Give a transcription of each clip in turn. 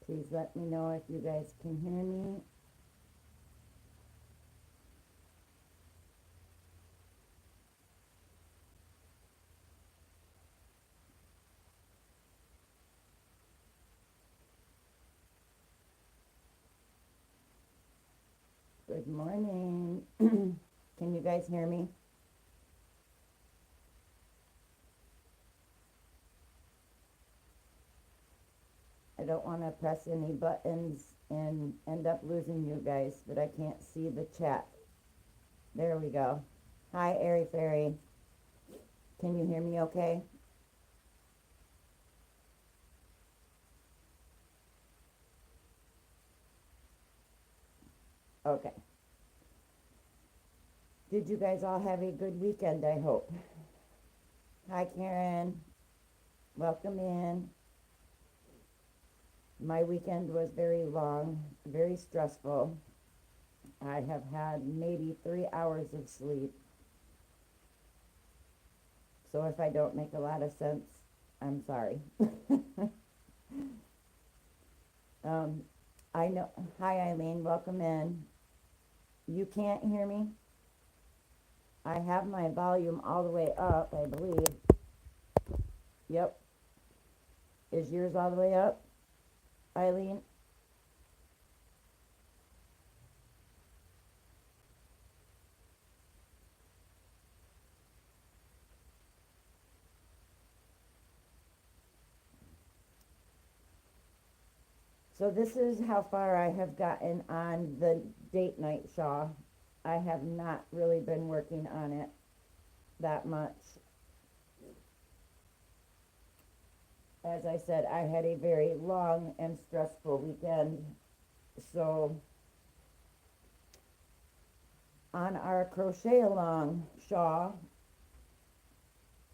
Please let me know if you guys can hear me. Good morning. Can you guys hear me? I don't want to press any buttons and end up losing you guys, but I can't see the chat. There we go. Hi, Airy Fairy. Can you hear me okay? Okay. Did you guys all have a good weekend, I hope? Hi, Karen. Welcome in. My weekend was very long, very stressful. I have had maybe 3 hours of sleep. So if I don't make a lot of sense, I'm sorry. um, I know. Hi, Eileen. Welcome in. You can't hear me? I have my volume all the way up, I believe. Yep. Is yours all the way up, Eileen? So this is how far I have gotten on the date night Shaw. I have not really been working on it that much. As I said, I had a very long and stressful weekend. So on our crochet along Shaw,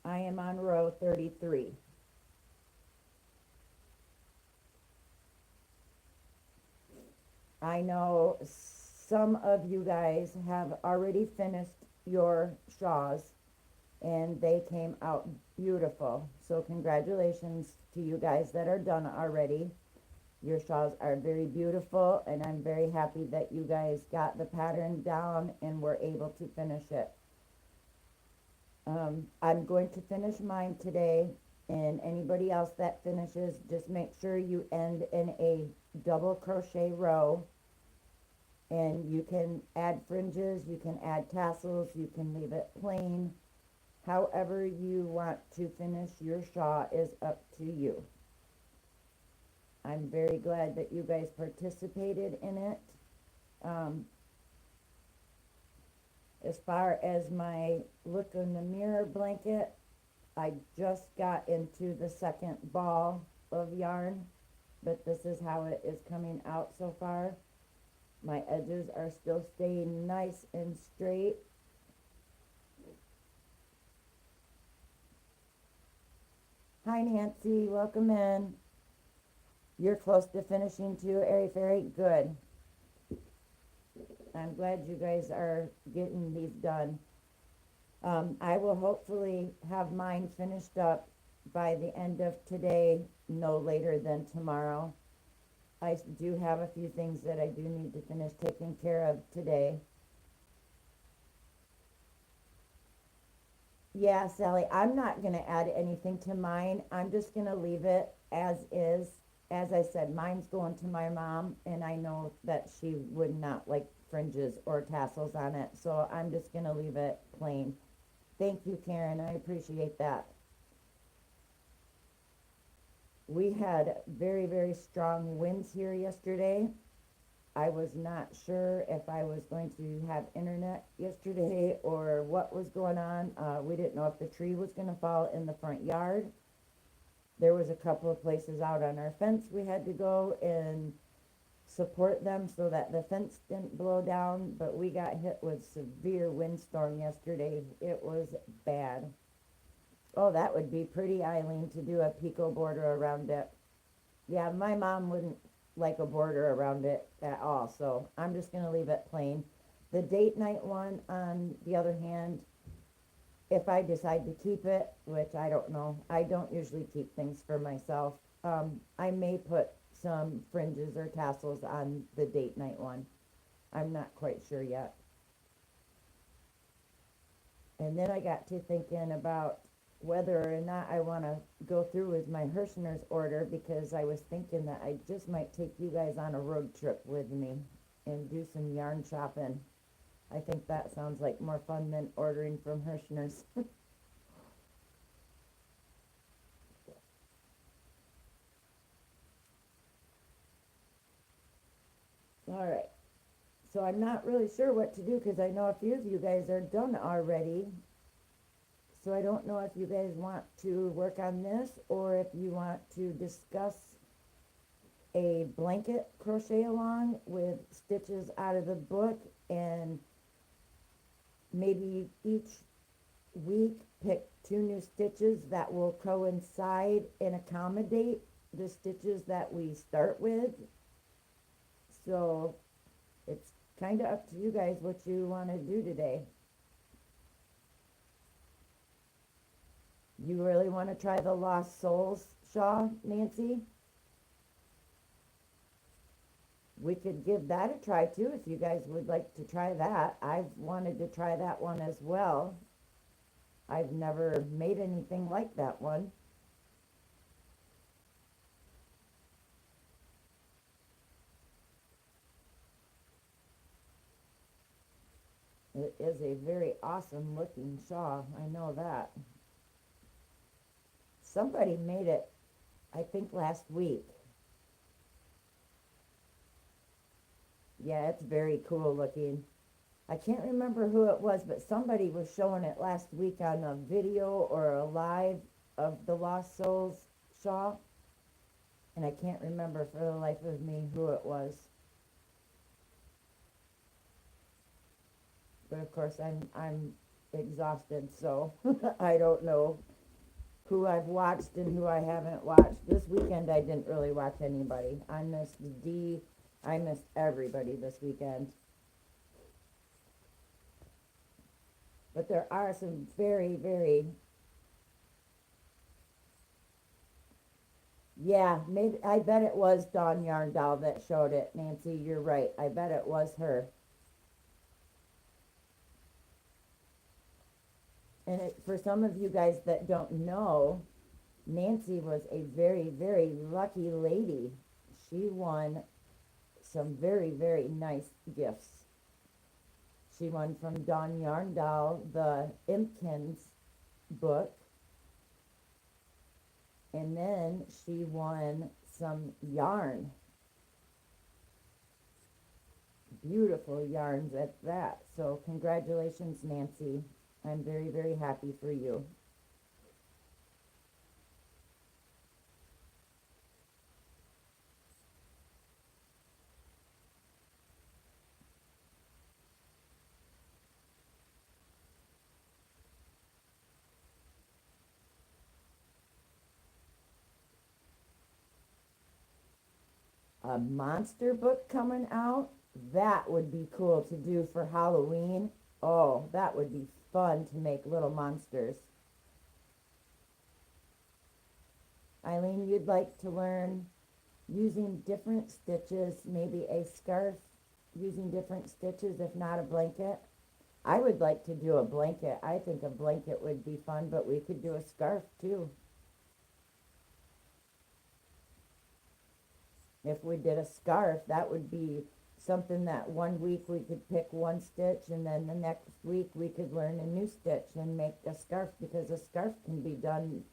I am on row 33. I know some of you guys have already finished your shaws and they came out beautiful. So congratulations to you guys that are done already. Your shaws are very beautiful and I'm very happy that you guys got the pattern down and were able to finish it. I'm going to finish mine today, and anybody else that finishes, just make sure you end in a double crochet row, and you can add fringes, you can add tassels, you can leave it plain. However you want to finish your shawl is up to you. I'm very glad that you guys participated in it. As far as my look in the mirror blanket, I just got into the second ball of yarn, but this is how it is coming out so far. My edges are still staying nice and straight. Hi Nancy, welcome in. You're close to finishing too, Airy Fairy? Good. I'm glad you guys are getting these done. I will hopefully have mine finished up by the end of today, no later than tomorrow. I do have a few things that I do need to finish taking care of today. Yeah, Sally, I'm not going to add anything to mine. I'm just going to leave it as is. As I said, mine's going to my mom, and I know that she would not like fringes or tassels on it, so I'm just going to leave it plain. Thank you, Karen. I appreciate that. We had very, very strong winds here yesterday. I was not sure if I was going to have internet yesterday or what was going on. We didn't know if the tree was going to fall in the front yard. There was a couple of places out on our fence we had to go and support them so that the fence didn't blow down, but we got hit with severe windstorm yesterday. It was bad. Oh, that would be pretty, Eileen, to do a picot border around it. Yeah, my mom wouldn't like a border around it at all, so I'm just going to leave it plain. The date night one, on the other hand, if I decide to keep it, which I don't know, I don't usually keep things for myself, I may put some fringes or tassels on the date night one. I'm not quite sure yet. And then I got to thinking about whether or not I want to go through with my Hirschner's order, because I was thinking that I just might take you guys on a road trip with me and do some yarn shopping. I think that sounds like more fun than ordering from Hirschner's. All right. So I'm not really sure what to do, because I know a few of you guys are done already. So I don't know if you guys want to work on this, or if you want to discuss a blanket crochet along with stitches out of the book, and maybe each week pick 2 new stitches that will coincide and accommodate the stitches that we start with. So it's kind of up to you guys what you want to do today. You really want to try the Lost Souls shawl, Nancy? We could give that a try too, if you guys would like to try that. I've wanted to try that one as well. I've never made anything like that one. It is a very awesome looking shawl, I know that. Somebody made it, I think last week. Yeah, it's very cool looking. I can't remember who it was, but somebody was showing it last week on a video or a live of the Lost Souls shawl. And I can't remember for the life of me who it was. But of course I'm exhausted, so I don't know who I've watched and who I haven't watched. This weekend I didn't really watch anybody. I missed Dee. I missed everybody this weekend. But there are some very, very, yeah, maybe, I bet it was Dawn Yarndoll that showed it, Nancy, you're right. I bet it was her. And for some of you guys that don't know, Nancy was a very, very lucky lady. She won some very, very nice gifts. She won from Dawn Yarndoll the Impkins book. And then she won some yarn. Beautiful yarns at that. So congratulations, Nancy. I'm very, very happy for you. A monster book coming out? That would be cool to do for Halloween. Oh, that would be fun to make little monsters. Eileen, you'd like to learn using different stitches, maybe a scarf using different stitches, if not a blanket. I would like to do a blanket. I think a blanket would be fun, but we could do a scarf too. If we did a scarf, that would be something that one week we could pick one stitch, and then the next week we could learn a new stitch and make a scarf, because a scarf can be done,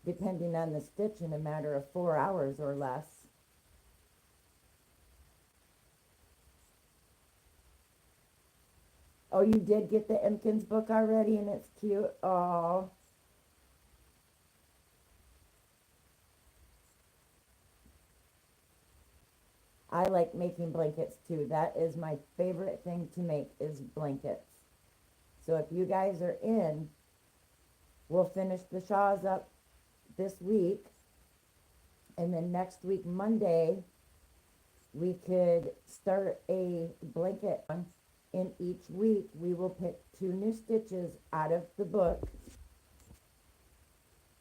depending on the stitch, in a matter of 4 hours or less. Oh, you did get the Impkins book already, and it's cute. Oh, I like making blankets too. That is my favorite thing to make, is blankets. So if you guys are in, we'll finish the shawls up this week, and then next week, Monday, we could start a blanket. In each week, we will pick 2 new stitches out of the book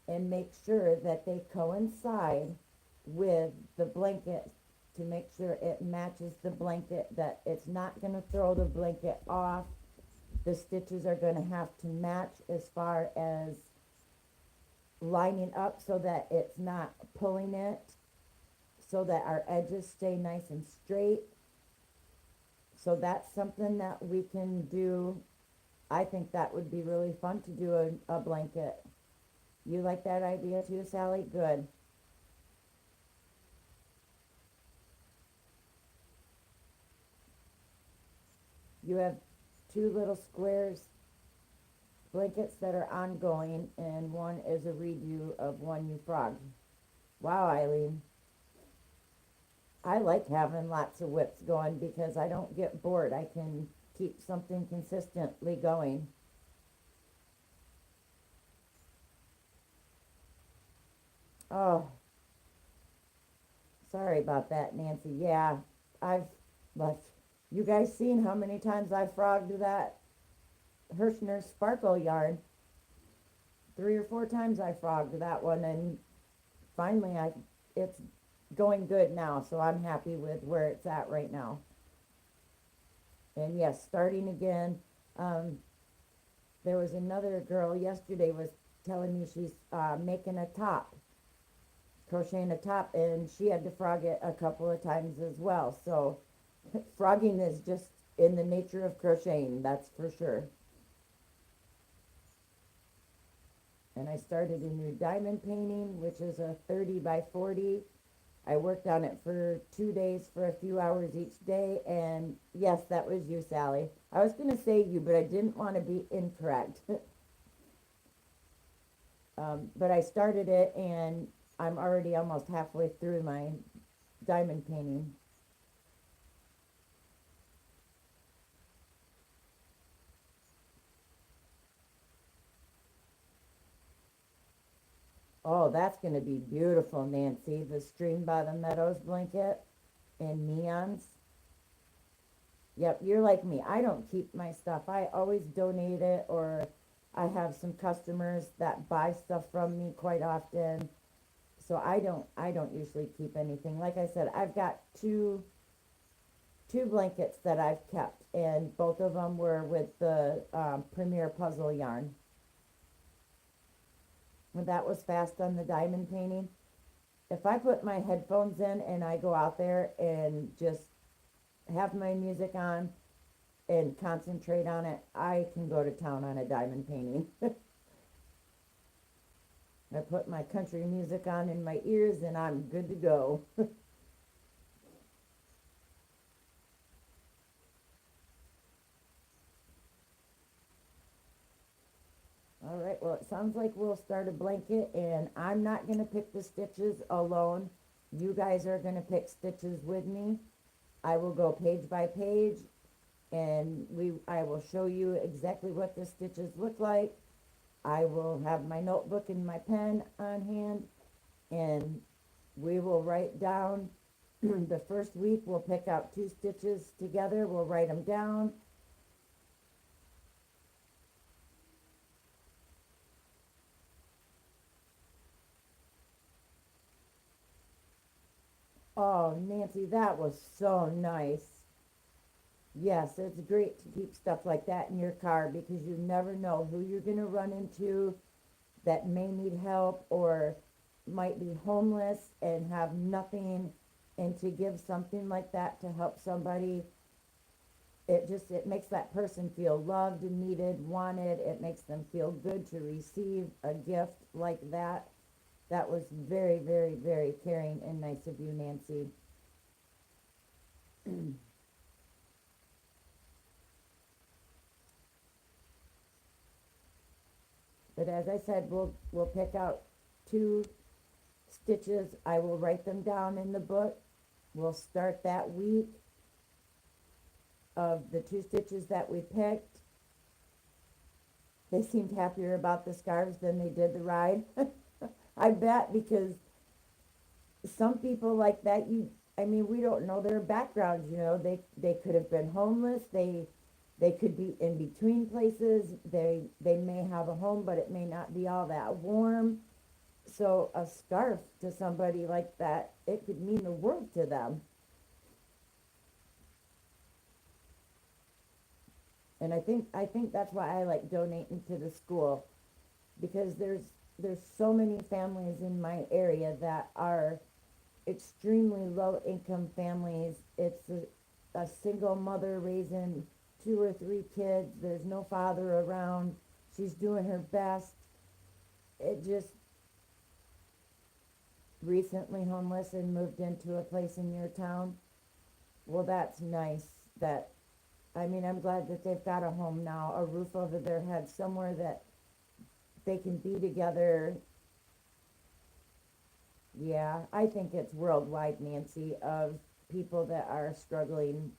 and make sure that they coincide with the blanket to make sure it matches the blanket, that it's not going to throw the blanket off. The stitches are going to have to match as far as lining up so that it's not pulling it, so that our edges stay nice and straight. So that's something that we can do. I think that would be really fun to do a blanket. You like that idea too, Sally? Good. You have two little squares blankets that are ongoing, and one is a redo of one you frogged. Wow, Eileen. I like having lots of whips going because I don't get bored. I can keep something consistently going. Oh, sorry about that, Nancy. Yeah, I've left. You guys seen how many times I frogged that Hirschner sparkle yarn? 3 or 4 times I frogged that one, and finally it's going good now, so I'm happy with where it's at right now. And yes, starting again. Um, there was another girl yesterday was telling me she's making a top, crocheting a top, and she had to frog it a couple of times as well. So frogging is just in the nature of crocheting, that's for sure. And I started a new diamond painting, which is a 30 by 40. I worked on it for 2 days for a few hours each day. And yes, that was you, Sally. I was going to say you, but I didn't want to be incorrect. But I started it, and I'm already almost halfway through my diamond painting. Oh, that's going to be beautiful, Nancy. The Stream by the Meadows blanket in neons. Yep, you're like me. I don't keep my stuff. I always donate it, or I have some customers that buy stuff from me quite often. So I don't usually keep anything. Like I said, I've got two blankets that I've kept, and both of them were with the Premier Puzzle yarn. When that was fast on the diamond painting. If I put my headphones in and I go out there and just have my music on and concentrate on it, I can go to town on a diamond painting. I put my country music on in my ears and I'm good to go. All right, well, it sounds like we'll start a blanket, and I'm not going to pick the stitches alone. You guys are going to pick stitches with me. I will go page by page, and I will show you exactly what the stitches look like. I will have my notebook and my pen on hand, and we will write down the first week. We'll pick out 2 stitches together. We'll write them down. Oh, Nancy, that was so nice. Yes, it's great to keep stuff like that in your car because you never know who you're going to run into that may need help or might be homeless and have nothing, and to give something like that to help somebody, it makes that person feel loved and needed, wanted. It makes them feel good to receive a gift like that. That was very, very, very caring and nice of you, Nancy. But as I said, we'll pick out 2 stitches. I will write them down in the book. We'll start that week of the 2 stitches that we picked. They seemed happier about the scarves than they did the ride. I bet, because some people like that, I mean, we don't know their backgrounds, they could have been homeless, they could be in between places, they may have a home, but it may not be all that warm. So a scarf to somebody like that, it could mean the world to them. And I think that's why I like donating to the school, because there's so many families in my area that are extremely low income families. It's a single mother raising two or three kids. There's no father around. She's doing her best. It just recently homeless and moved into a place in your town. Well, that's nice. That I mean, I'm glad that they've got a home now, a roof over their head, somewhere that they can be together. Yeah, I think it's worldwide, Nancy, of people that are struggling.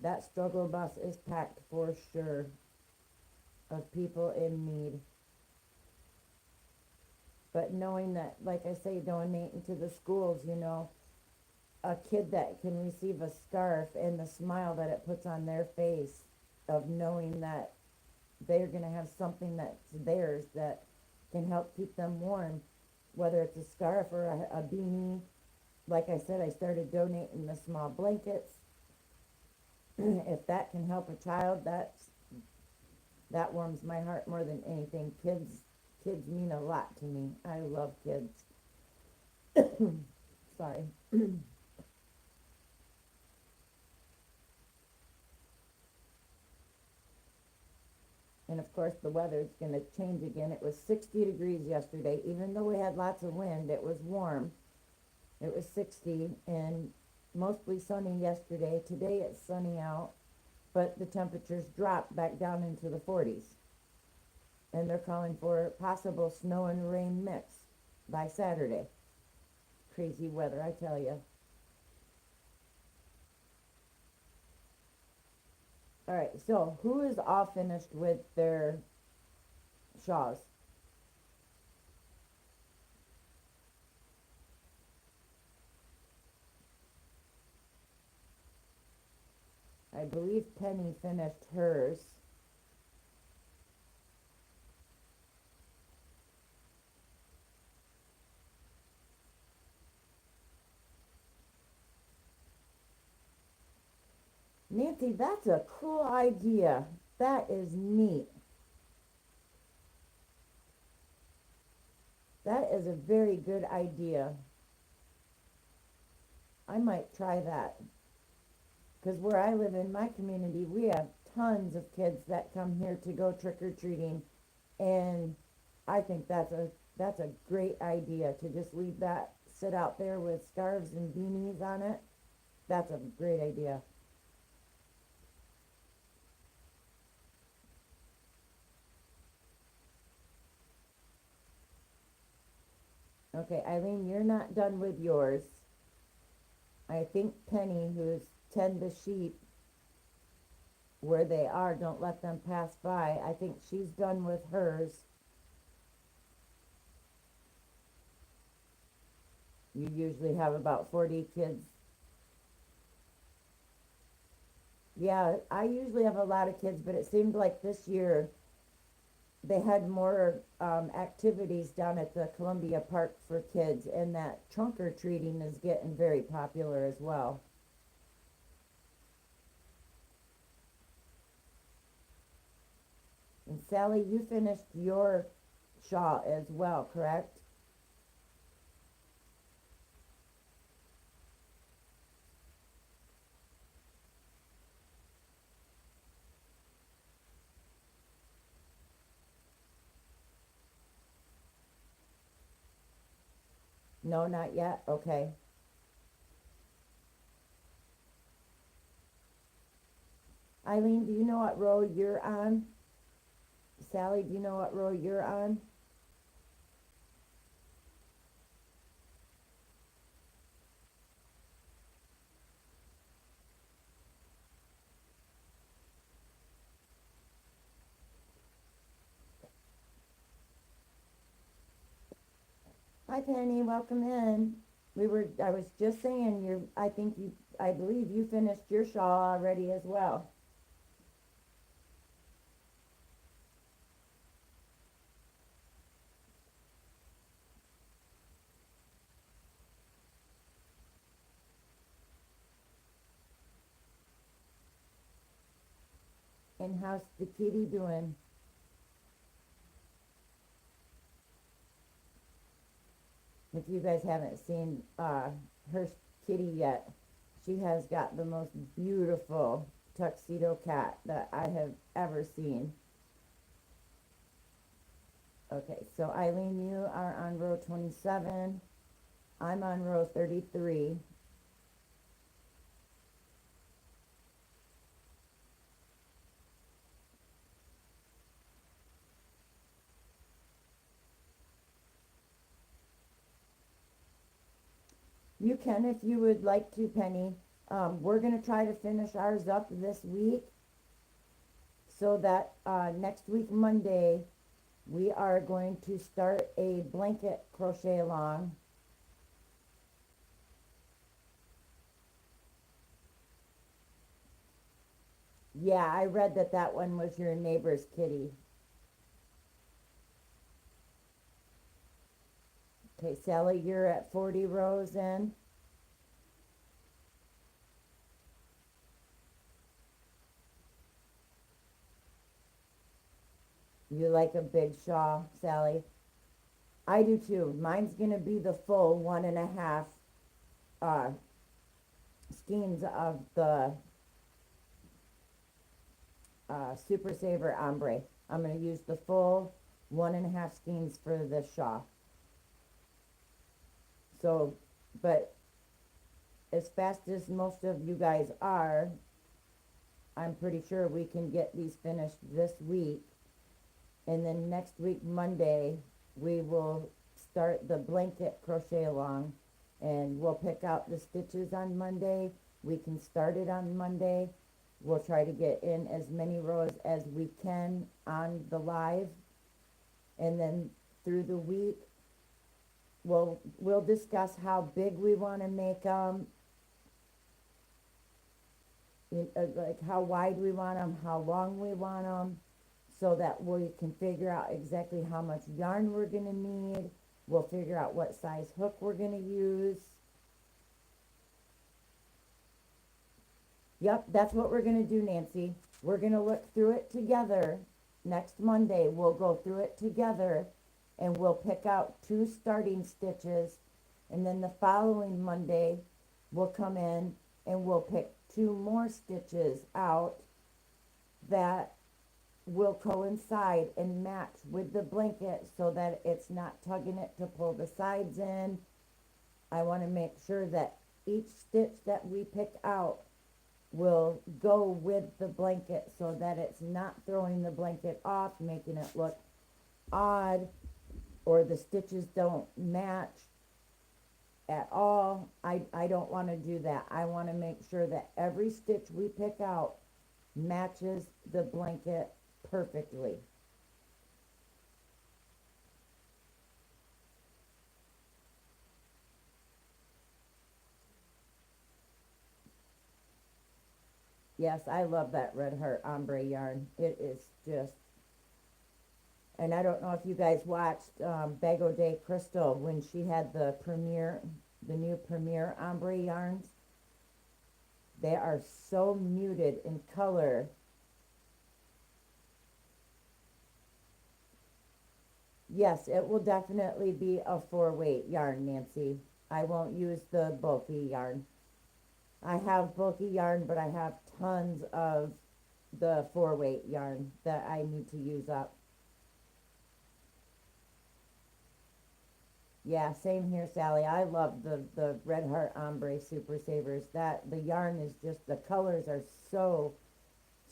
That struggle bus is packed for sure of people in need. But knowing that, like I say, donating to the schools, a kid that can receive a scarf and the smile that it puts on their face of knowing that they're going to have something that's theirs that can help keep them warm, whether it's a scarf or a beanie. Like I said, I started donating the small blankets. If that can help a child, that warms my heart more than anything. Kids mean a lot to me. I love kids. Sorry. And of course, the weather's going to change again. It was 60 degrees yesterday. Even though we had lots of wind, it was warm. It was 60 and mostly sunny yesterday. Today it's sunny out, but the temperatures dropped back down into the 40s. And they're calling for possible snow and rain mix by Saturday. Crazy weather, I tell you. All right, so who is all finished with their shawls? I believe Penny finished hers. Nancy, that's a cool idea. That is neat. That is a very good idea. I might try that. Because where I live in my community, we have tons of kids that come here to go trick or treating, and I think that's a great idea to just leave that sit out there with scarves and beanies on it. That's a great idea. Okay, Eileen, you're not done with yours. I think Penny, who's tend the sheep where they are, don't let them pass by. I think she's done with hers. You usually have about 40 kids. Yeah, I usually have a lot of kids, but it seemed like this year they had more activities down at the Columbia Park for kids, and that trunk or treating is getting very popular as well. And Sally, you finished your shawl as well, correct? No, not yet. Okay. Eileen, do you know what row you're on? Sally, do you know what row you're on? Hi, Penny. Welcome in. I was just saying, I believe you finished your shawl already as well. And how's the kitty doing? If you guys haven't seen her kitty yet, she has got the most beautiful tuxedo cat that I have ever seen. Okay, so Eileen, you are on row 27. I'm on row 33. You can if you would like to, Penny. We're going to try to finish ours up this week so that next week, Monday, we are going to start a blanket crochet along. Yeah, I read that that one was your neighbor's kitty. Okay, Sally, you're at 40 rows in. You like a big shawl, Sally? I do too. Mine's going to be the full 1.5 uh, skeins of the Super Saver ombre. I'm going to use the full 1.5 skeins for the shawl. So, but as fast as most of you guys are, I'm pretty sure we can get these finished this week. And then next week, Monday, we will start the blanket crochet along, and we'll pick out the stitches on Monday. We can start it on Monday. We'll try to get in as many rows as we can on the live, and then through the week, we'll discuss how big we want to make them, like how wide we want them, how long we want them, so that we can figure out exactly how much yarn we're going to need. We'll figure out what size hook we're going to use. Yep, that's what we're going to do, Nancy. We're going to look through it together. Next Monday, we'll go through it together, and we'll pick out 2 starting stitches. And then the following Monday, we'll come in and we'll pick 2 more stitches out that will coincide and match with the blanket so that it's not tugging it to pull the sides in. I want to make sure that each stitch that we pick out will go with the blanket so that it's not throwing the blanket off, making it look odd, or the stitches don't match at all. I don't want to do that. I want to make sure that every stitch we pick out matches the blanket perfectly. Yes, I love that Red Heart ombre yarn. It is just, and I don't know if you guys watched Bago de Crystal when she had the new Premier ombre yarns. They are so muted in color. Yes, it will definitely be a 4-weight yarn, Nancy. I won't use the bulky yarn. I have bulky yarn, but I have tons of the 4-weight yarn that I need to use up. Yeah, same here, Sally. I love the Red Heart Ombre Super Savers. That the yarn is just, the colors are so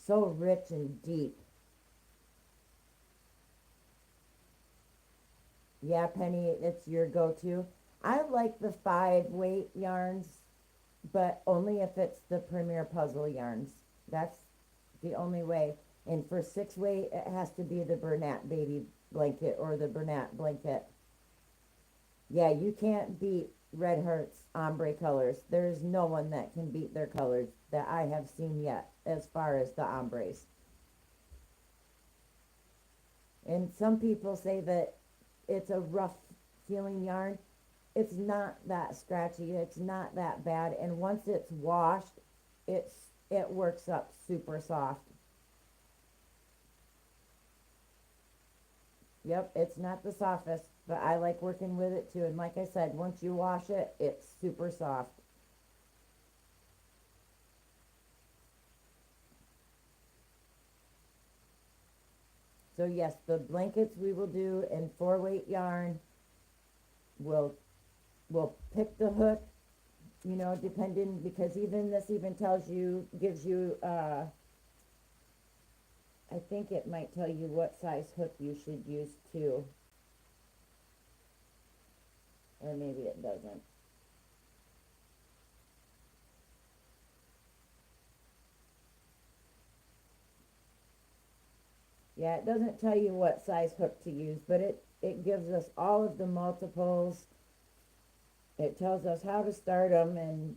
rich and deep. Yeah, Penny, it's your go-to. I like the 5-weight yarns, but only if it's the Premier Puzzle yarns. That's the only way. And for 6-weight, it has to be the Bernat Baby blanket or the Bernat blanket. Yeah, you can't beat Red Heart's ombre colors. There's no one that can beat their colors that I have seen yet as far as the ombres. And some people say that it's a rough feeling yarn. It's not that scratchy. It's not that bad. And once it's washed, it works up super soft. Yep, it's not the softest, but I like working with it too. And like I said, once you wash it, it's super soft. So yes, the blankets we will do in 4-weight yarn. We'll we'll pick the hook, depending, because even this even gives you I think it might tell you what size hook you should use too, or maybe it doesn't. Yeah, it doesn't tell you what size hook to use, but it gives us all of the multiples. It tells us how to start them, and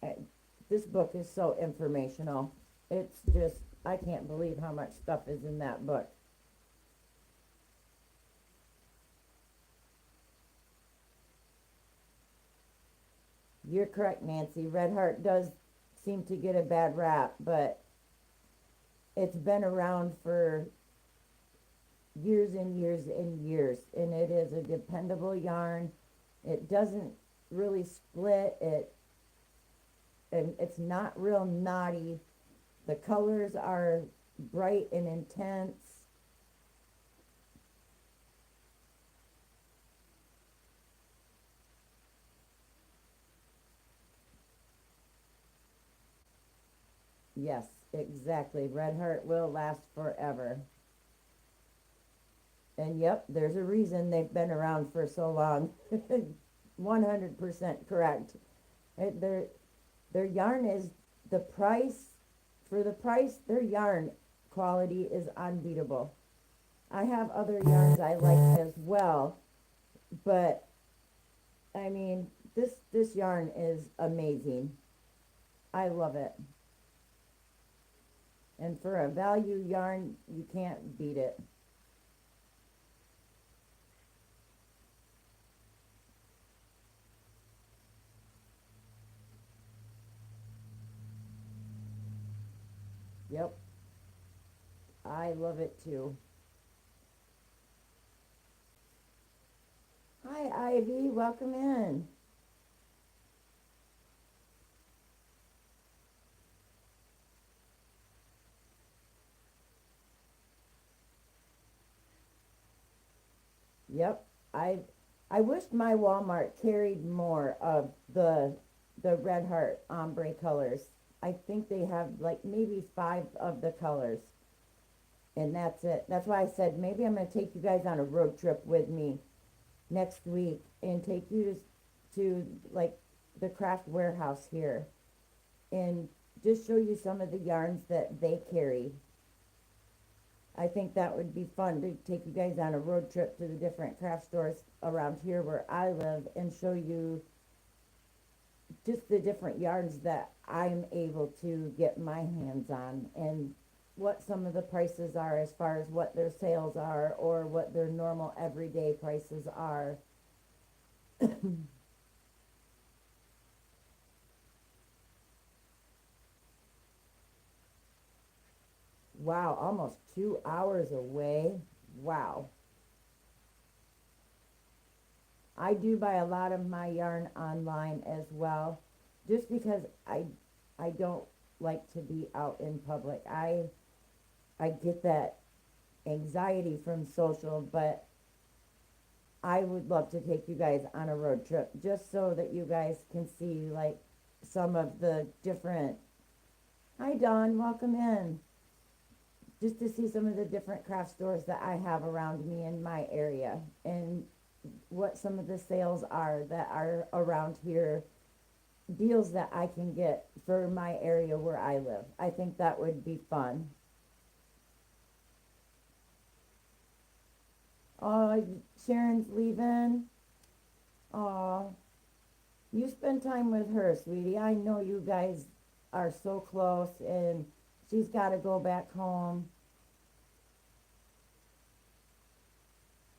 uh, this book is so informational. It's just, I can't believe how much stuff is in that book. You're correct, Nancy. Red Heart does seem to get a bad rap, but it's been around for years and years and years, and it is a dependable yarn. It doesn't really split it, and it's not real knotty. The colors are bright and intense. Yes, exactly. Red Heart will last forever. And yep, there's a reason they've been around for so long. 100% correct. It, their yarn is the price, for the price, their yarn quality is unbeatable. I have other yarns I like as well, but I mean, this yarn is amazing. I love it. And for a value yarn, you can't beat it. Yep, I love it too. Hi, Ivy, welcome in. Yep, I wished my Walmart carried more of the Red Heart ombre colors. I think they have like maybe 5 of the colors, and that's it. That's why I said maybe I'm going to take you guys on a road trip with me next week and take you to like the craft warehouse here and just show you some of the yarns that they carry. I think that would be fun to take you guys on a road trip to the different craft stores around here where I live and show you just the different yarns that I'm able to get my hands on and what some of the prices are as far as what their sales are or what their normal everyday prices are. Wow, almost 2 hours away. Wow. I do buy a lot of my yarn online as well, just because I don't like to be out in public. I get that anxiety from social, but I would love to take you guys on a road trip just so that you guys can see like some of the different. Hi Dawn, welcome in. Just to see some of the different craft stores that I have around me in my area and what some of the sales are that are around here, deals that I can get for my area where I live. I think that would be fun. Oh, Sharon's leaving. Oh, you spend time with her, sweetie. I know you guys are so close, and she's got to go back home.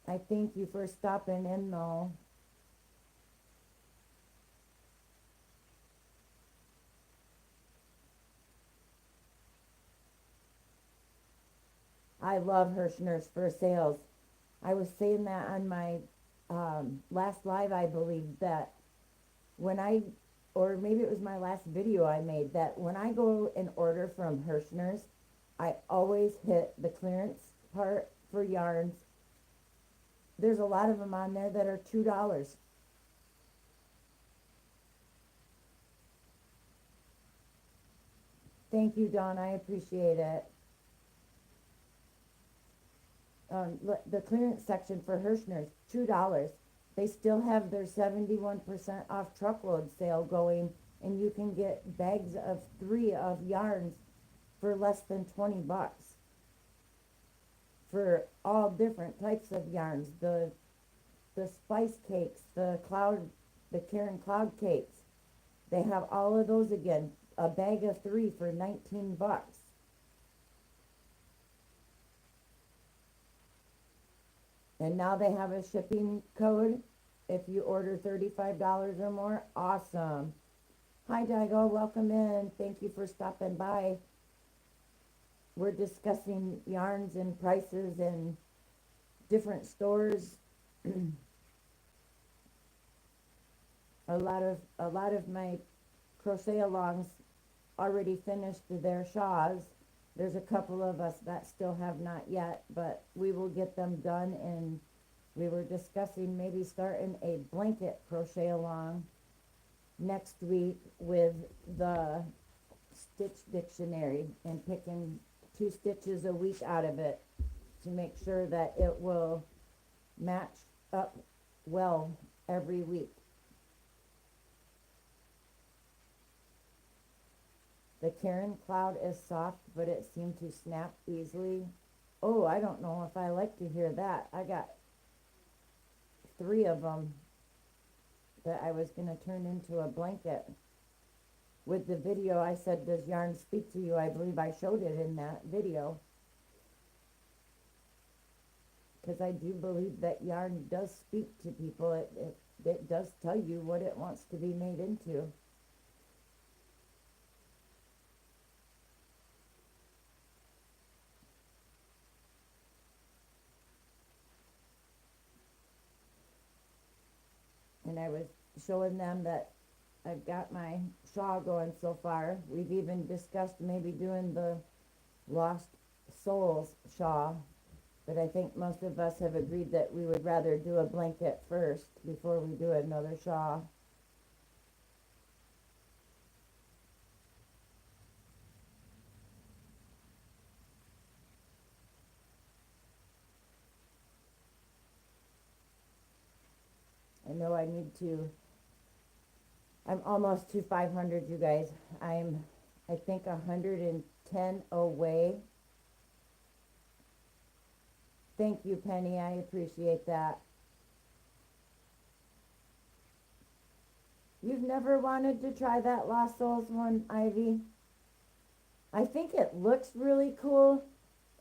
I thank you for stopping in, though. I love Hirschner's for sales. I was saying that on my last live, I believe, that when I, or maybe it was my last video I made, that when I go and order from Hirschner's, I always hit the clearance part for yarns. There's a lot of them on there that are $2. Thank you, Dawn. I appreciate it. The clearance section for Hirschner's, $2. They still have their 71% off truckload sale going, and you can get bags of 3 of yarns for less than 20 bucks for all different types of yarns. The spice cakes, the Karen cloud cakes. They have all of those again. A bag of 3 for 19 bucks. And now they have a shipping code if you order $35 or more. Awesome. Hi, Daigo. Welcome in. Thank you for stopping by. We're discussing yarns and prices and different stores. a lot of my crochet alongs already finished their shawls. There's a couple of us that still have not yet, but we will get them done. And we were discussing maybe starting a blanket crochet along next week with the Stitch Dictionary and picking 2 stitches a week out of it to make sure that it will match up well every week. The Karen cloud is soft, but it seemed to snap easily. Oh, I don't know if I like to hear that. I got 3 of them that I was going to turn into a blanket. With the video, I said, does yarn speak to you? I believe I showed it in that video. Because I do believe that yarn does speak to people. It does tell you what it wants to be made into. And I was showing them that I've got my shawl going so far. We've even discussed maybe doing the Lost Souls shawl, but I think most of us have agreed that we would rather do a blanket first before we do another shawl. I know I need to, I'm almost to 500, you guys. I think 110 away. Thank you, Penny. I appreciate that. You've never wanted to try that Lost Souls one, Ivy? I think it looks really cool,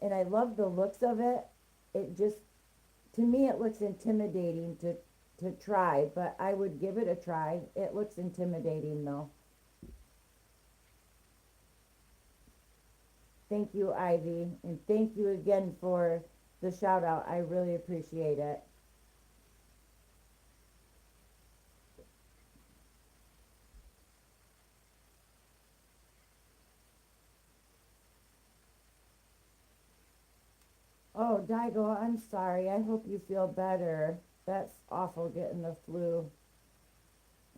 and I love the looks of it. It just, to me, it looks intimidating to try, but I would give it a try. It looks intimidating, though. Thank you, Ivy, and thank you again for the shout out. I really appreciate it. Oh, Daigo, I'm sorry. I hope you feel better. That's awful getting the flu.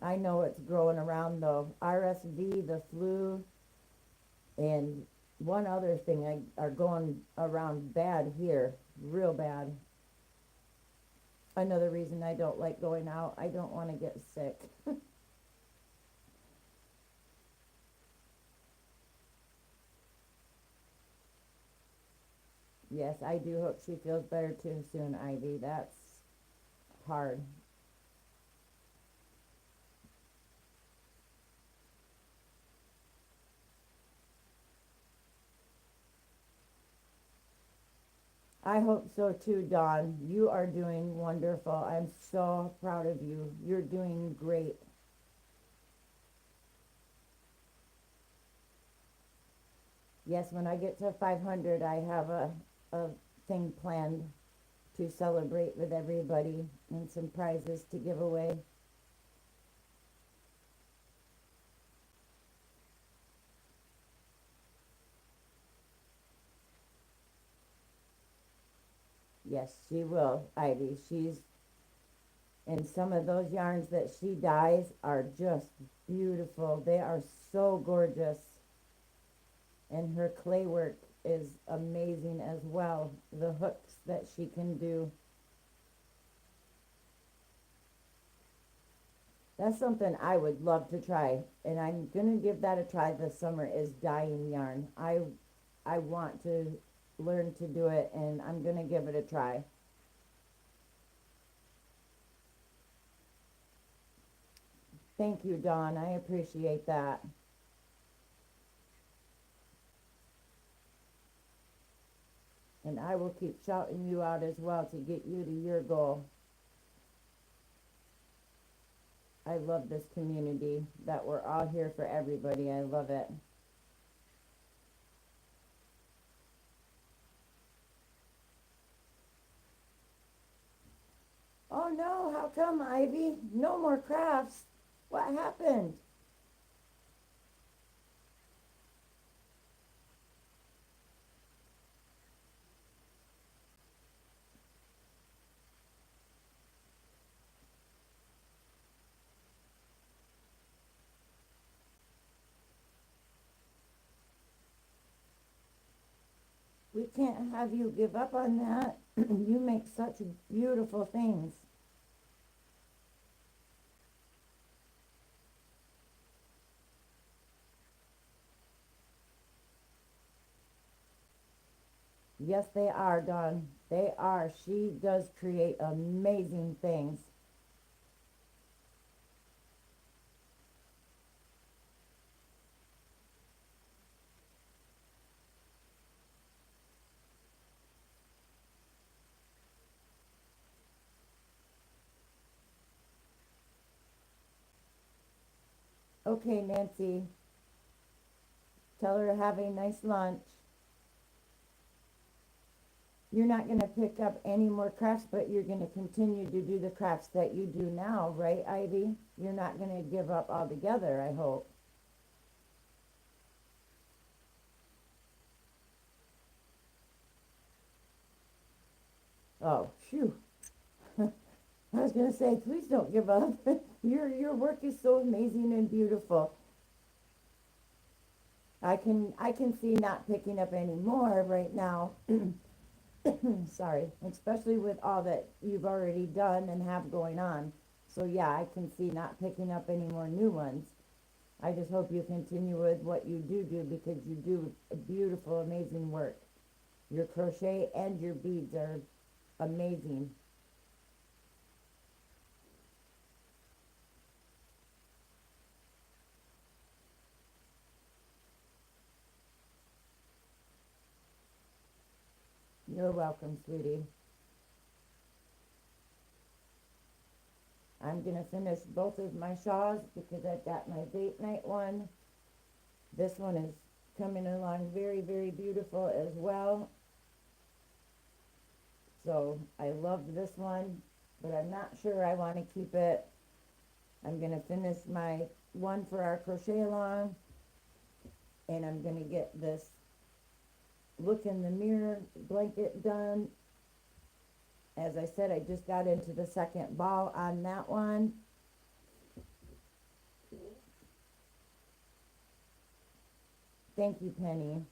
I know it's growing around though. RSV, the flu, and one other thing are going around bad here, real bad. Another reason I don't like going out. I don't want to get sick. Yes, I do hope she feels better too soon, Ivy. That's hard. I hope so too, Dawn. You are doing wonderful. I'm so proud of you. You're doing great. Yes, when I get to 500, I have a thing planned to celebrate with everybody and some prizes to give away. Yes, she will, Ivy. And some of those yarns that she dyes are just beautiful. They are so gorgeous. And her clay work is amazing as well. The hooks that she can do. That's something I would love to try, and I'm gonna give that a try this summer, is dyeing yarn. I want to learn to do it, and I'm gonna give it a try. Thank you, Dawn. I appreciate that. And I will keep shouting you out as well to get you to your goal. I love this community, that we're all here for everybody. I love it. Oh no, how come, Ivy? No more crafts. What happened? We can't have you give up on that. You make such beautiful things. Yes, they are, Dawn. They are. She does create amazing things. Okay, Nancy, tell her to have a nice lunch. You're not going to pick up any more crafts, but you're going to continue to do the crafts that you do now, right, Ivy? You're not going to give up altogether, I hope. Oh, phew. I was going to say, please don't give up. Your work is so amazing and beautiful. I can see not picking up any more right now. Sorry, especially with all that you've already done and have going on. So yeah, I can see not picking up any more new ones. I just hope you continue with what you do because you do beautiful, amazing work. Your crochet and your beads are amazing. You're welcome, sweetie. I'm gonna finish both of my shawls because I've got my date night one. This one is coming along very, very beautiful as well. So I love this one, but I'm not sure I want to keep it. I'm going to finish my one for our crochet along, and I'm going to get this look in the mirror blanket done. As I said, I just got into the second ball on that one. Thank you, Penny.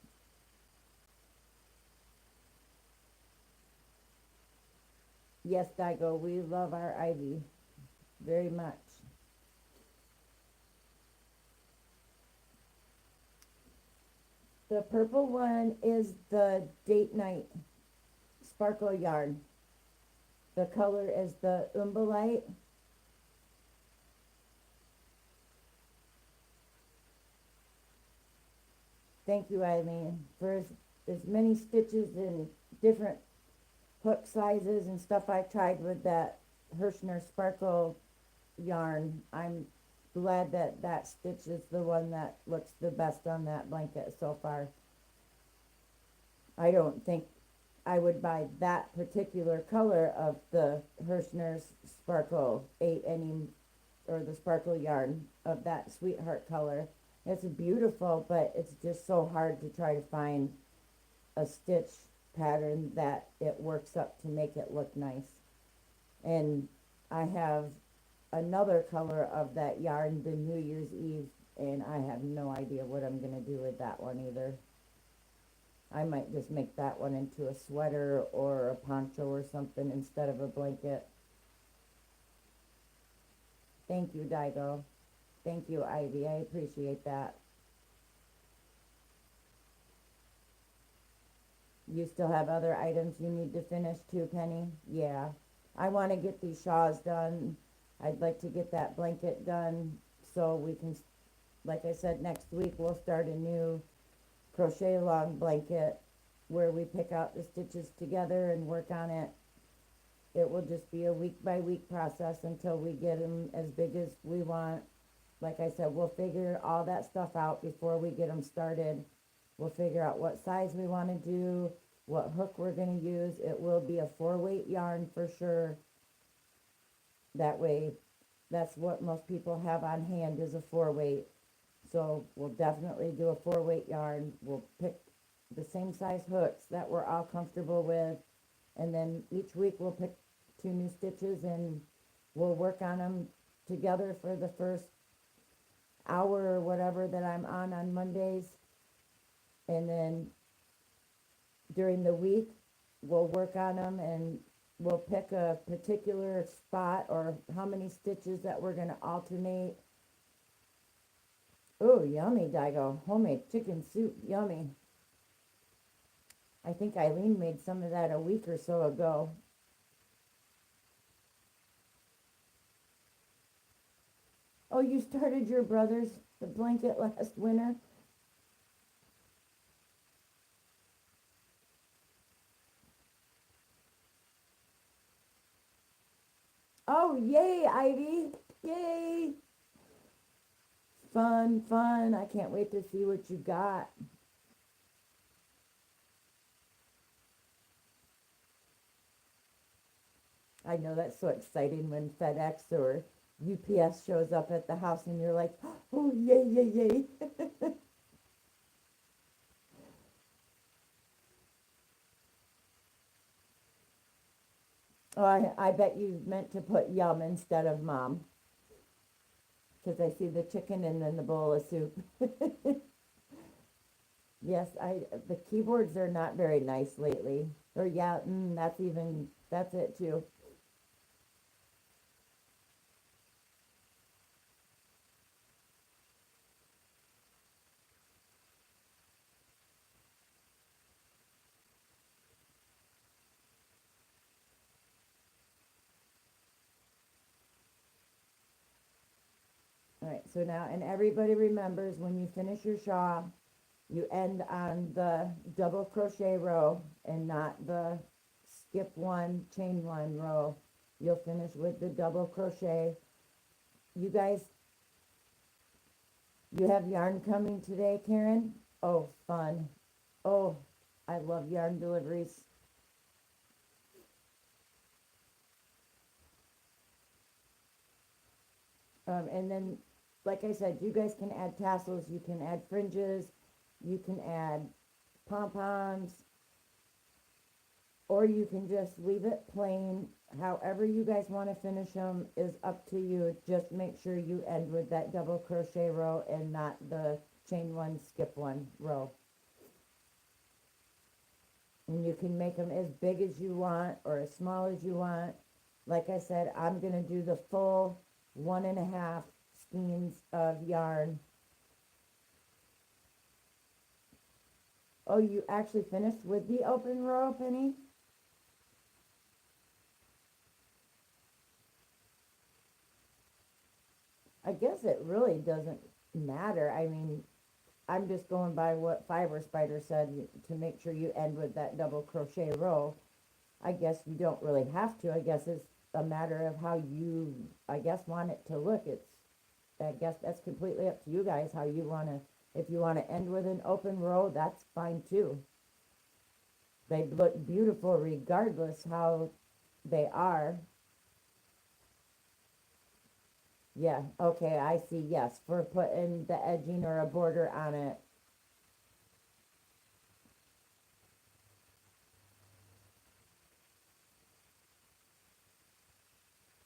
Yes, Daigo, we love our Ivy very much. The purple one is the date night sparkle yarn. The color is the umbalite. Thank you, Eileen, for as many stitches and different hook sizes and stuff I tried with that Hirschner Sparkle yarn. I'm glad that that stitch is the one that looks the best on that blanket so far. I don't think I would buy that particular color of the Hirschner's Sparkle 8 any or the sparkle yarn of that sweetheart color. It's beautiful, but it's just so hard to try to find a stitch pattern that it works up to make it look nice. And I have another color of that yarn, the New Year's Eve, and I have no idea what I'm going to do with that one either. I might just make that one into a sweater or a poncho or something instead of a blanket. Thank you, Daigo. Thank you, Ivy. I appreciate that. You still have other items you need to finish too, Penny? Yeah. I want to get these shawls done. I'd like to get that blanket done so we can, like I said, next week we'll start a new crochet along blanket where we pick out the stitches together and work on it. It will just be a week by week process until we get them as big as we want. Like I said, we'll figure all that stuff out before we get them started. We'll figure out what size we want to do, what hook we're going to use. It will be a 4-weight yarn for sure. That way, that's what most people have on hand is a 4-weight. So we'll definitely do a 4-weight yarn. We'll pick the same size hooks that we're all comfortable with. And then each week we'll pick 2 new stitches and we'll work on them together for the first hour or whatever that I'm on Mondays. And then during the week, we'll work on them and we'll pick a particular spot or how many stitches that we're going to alternate. Oh, yummy, Daigo. Homemade chicken soup, yummy. I think Eileen made some of that a week or so ago. Oh, you started your brother's the blanket last winter? Oh, yay, Ivy. Yay. Fun, fun. I can't wait to see what you got. I know that's so exciting when FedEx or UPS shows up at the house and you're like, oh, yay, yay, yay. Oh, I bet you meant to put yum instead of mom. Because I see the chicken and then the bowl of soup. Yes, the keyboards are not very nice lately. Or yeah, that's it too. All right, so now, and everybody remembers when you finish your shawl, you end on the double crochet row and not the skip one, chain one row. You'll finish with the double crochet. You guys, you have yarn coming today, Karen? Oh, fun. Oh, I love yarn deliveries. And then, like I said, you guys can add tassels, you can add fringes, you can add pom-poms, or you can just leave it plain. However you guys want to finish them is up to you. Just make sure you end with that double crochet row and not the chain one, skip one row. And you can make them as big as you want or as small as you want. Like I said, I'm going to do the full 1.5 skeins of yarn. Oh, you actually finished with the open row, Penny? I guess it really doesn't matter. I mean, I'm just going by what Fiber Spider said to make sure you end with that double crochet row. I guess you don't really have to. I guess it's a matter of how you, I guess, want it to look. I guess that's completely up to you guys how you want to. If you want to end with an open row, that's fine too. They look beautiful regardless how they are. Yeah, okay, I see. Yes, for putting the edging or a border on it.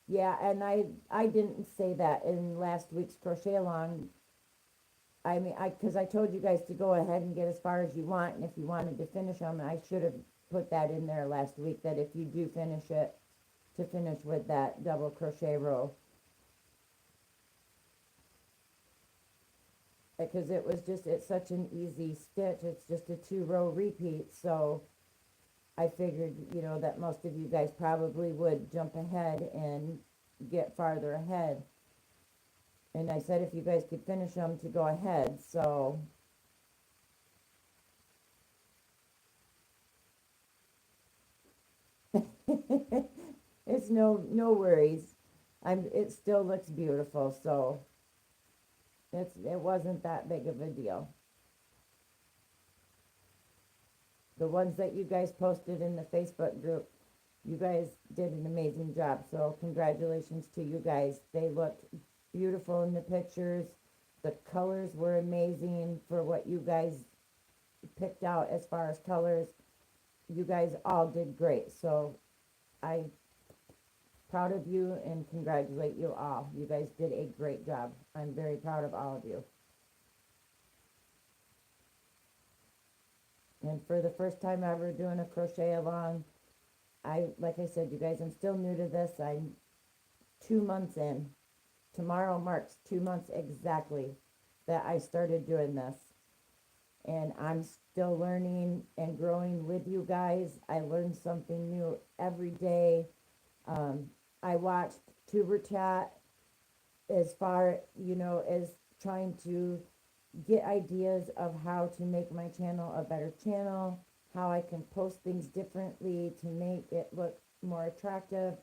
Yeah, and I didn't say that in last week's crochet along. I mean, because I told you guys to go ahead and get as far as you want, and if you wanted to finish them, I should have put that in there last week, that if you do finish it, to finish with that double crochet row. Because it's such an easy stitch. It's just a 2 row repeat, so I figured, that most of you guys probably would jump ahead and get farther ahead. And I said if you guys could finish them to go ahead, so it's no worries. It still looks beautiful, so it wasn't that big of a deal. The ones that you guys posted in the Facebook group, you guys did an amazing job, so congratulations to you guys. They looked beautiful in the pictures. The colors were amazing for what you guys picked out as far as colors. You guys all did great, so I proud of you and congratulate you all. You guys did a great job. I'm very proud of all of you. And for the first time ever doing a crochet along, like I said, you guys, I'm still new to this. I'm 2 months in. Tomorrow marks 2 months exactly that I started doing this. And I'm still learning and growing with you guys. I learn something new every day. Um, I watched Tuber Chat as far, as trying to get ideas of how to make my channel a better channel, how I can post things differently to make it look more attractive.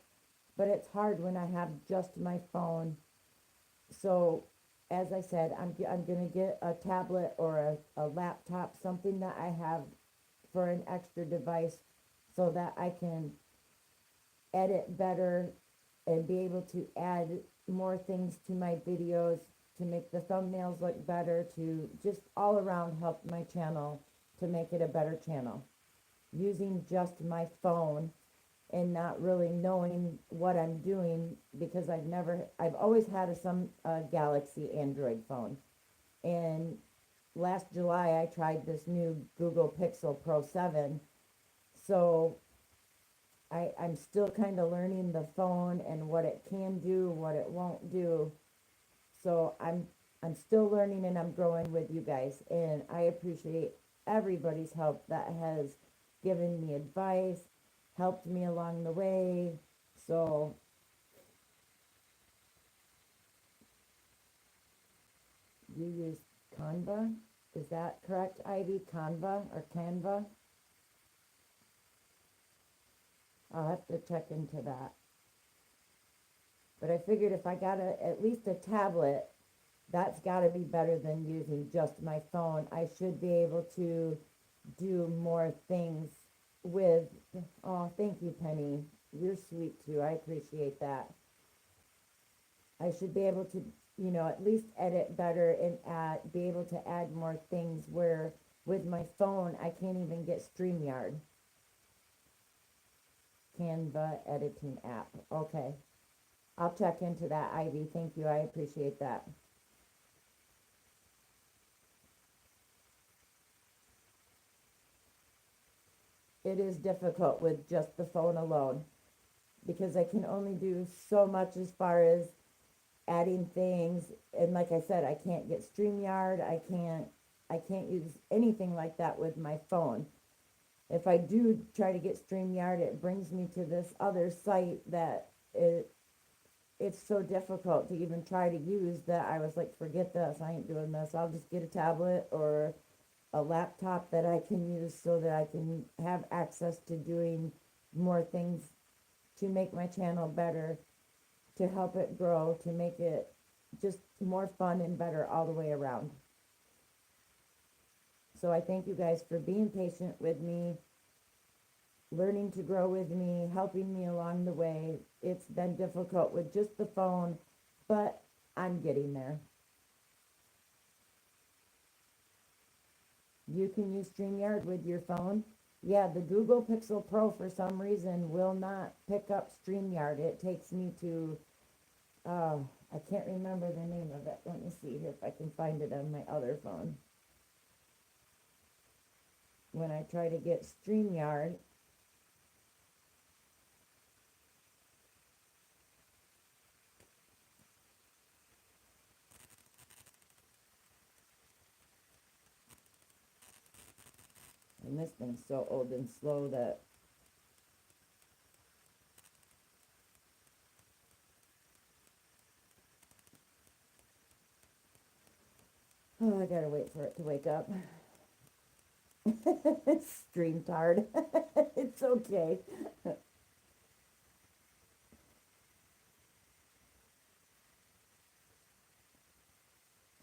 But it's hard when I have just my phone. So, as I said, I'm going to get a tablet or a laptop, something that I have for an extra device so that I can edit better and be able to add more things to my videos, to make the thumbnails look better, to just all around help my channel to make it a better channel. Using just my phone and not really knowing what I'm doing because I've always had some Galaxy Android phone. And last July I tried this new Google Pixel Pro 7. So I'm still kind of learning the phone and what it can do, what it won't do. So I'm still learning and I'm growing with you guys. And I appreciate everybody's help that has given me advice, helped me along the way. So you use Canva? Is that correct, Ivy? Canva or Canva? I'll have to check into that. But I figured if I got at least a tablet, that's got to be better than using just my phone. I should be able to do more things with. Oh, thank you, Penny. You're sweet too. I appreciate that. I should be able to, at least edit better and be able to add more things where with my phone I can't even get StreamYard. Canva editing app. Okay. I'll check into that, Ivy. Thank you. I appreciate that. It is difficult with just the phone alone because I can only do so much as far as adding things. And like I said, I can't get StreamYard. I can't use anything like that with my phone. If I do try to get StreamYard, it brings me to this other site that it's so difficult to even try to use that I was like, forget this. I ain't doing this. I'll just get a tablet or a laptop that I can use so that I can have access to doing more things to make my channel better, to help it grow, to make it just more fun and better all the way around. So I thank you guys for being patient with me. learning to grow with me, helping me along the way. It's been difficult with just the phone, but I'm getting there. You can use StreamYard with your phone. Yeah, the Google Pixel Pro for some reason will not pick up StreamYard. It takes me to, uh, I can't remember the name of it. Let me see here if I can find it on my other phone. When I try to get StreamYard, and this thing's so old and slow that, oh, I gotta wait for it to wake up. StreamYard. It's okay.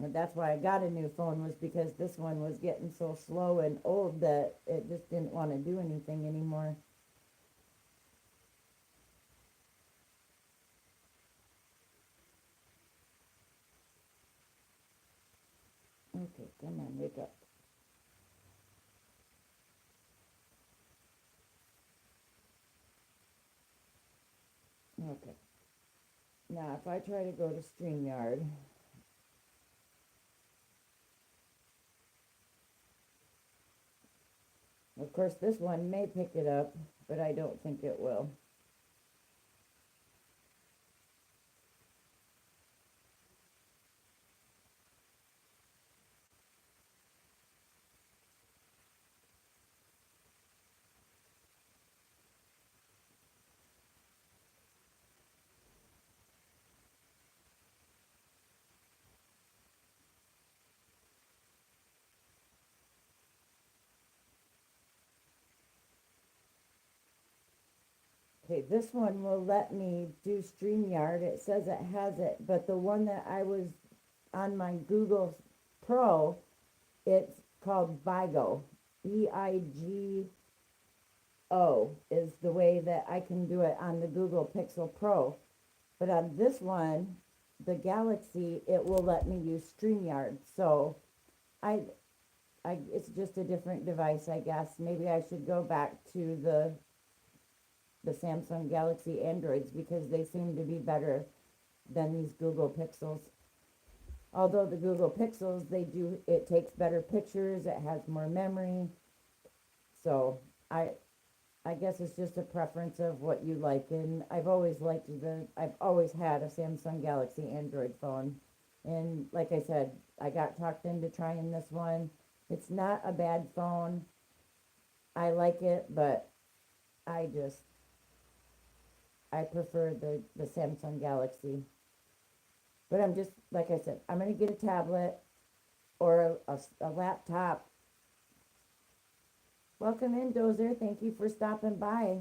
And that's why I got a new phone, was because this one was getting so slow and old that it just didn't want to do anything anymore. Okay, come on, wake up. Okay. Now, if I try to go to StreamYard, of course, this one may pick it up, but I don't think it will. Okay, this one will let me do StreamYard. It says it has it, but the one that I was on my Google Pro, it's called Vigo. EIGO is the way that I can do it on the Google Pixel Pro. But on this one, the Galaxy, it will let me use StreamYard. So I, it's just a different device, I guess. Maybe I should go back to the Samsung Galaxy Androids because they seem to be better than these Google Pixels. Although the Google Pixels, it takes better pictures, it has more memory. So I guess it's just a preference of what you like. And I've always had a Samsung Galaxy Android phone. And like I said, I got talked into trying this one. It's not a bad phone. I like it, but I just, I prefer the Samsung Galaxy. But I'm just, like I said, I'm going to get a tablet or a laptop. Welcome in, Dozer. Thank you for stopping by.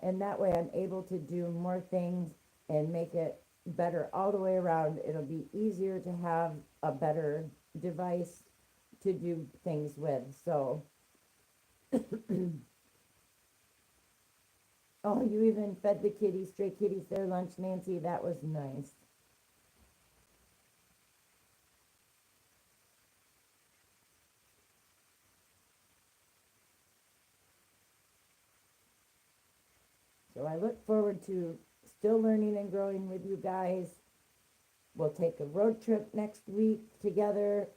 And that way I'm able to do more things and make it better all the way around. It'll be easier to have a better device to do things with. So, oh, you even fed the kitties, stray kitties, their lunch, Nancy. That was nice. So I look forward to still learning and growing with you guys. We'll take a road trip next week together.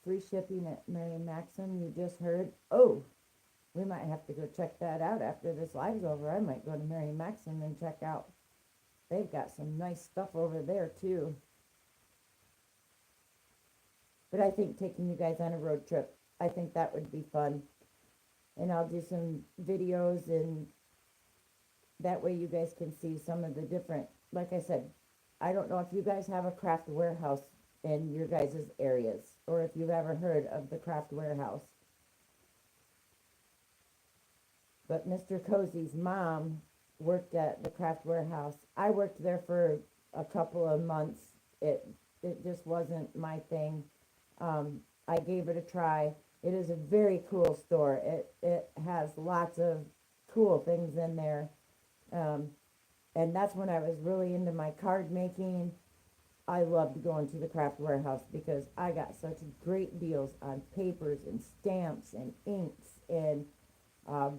Free shipping at Mary Maxim, you just heard. Oh, we might have to go check that out after this live's over. I might go to Mary Maxim and check out. They've got some nice stuff over there too. But I think taking you guys on a road trip, I think that would be fun. And I'll do some videos, and that way you guys can see some of the different, like I said, I don't know if you guys have a craft warehouse in your guys' areas, or if you've ever heard of the craft warehouse. But Mr. Cozy's mom worked at the craft warehouse. I worked there for a couple of months. It just wasn't my thing. I gave it a try. It is a very cool store. It has lots of cool things in there. Um, and that's when I was really into my card making. I loved going to the craft warehouse because I got such great deals on papers and stamps and inks and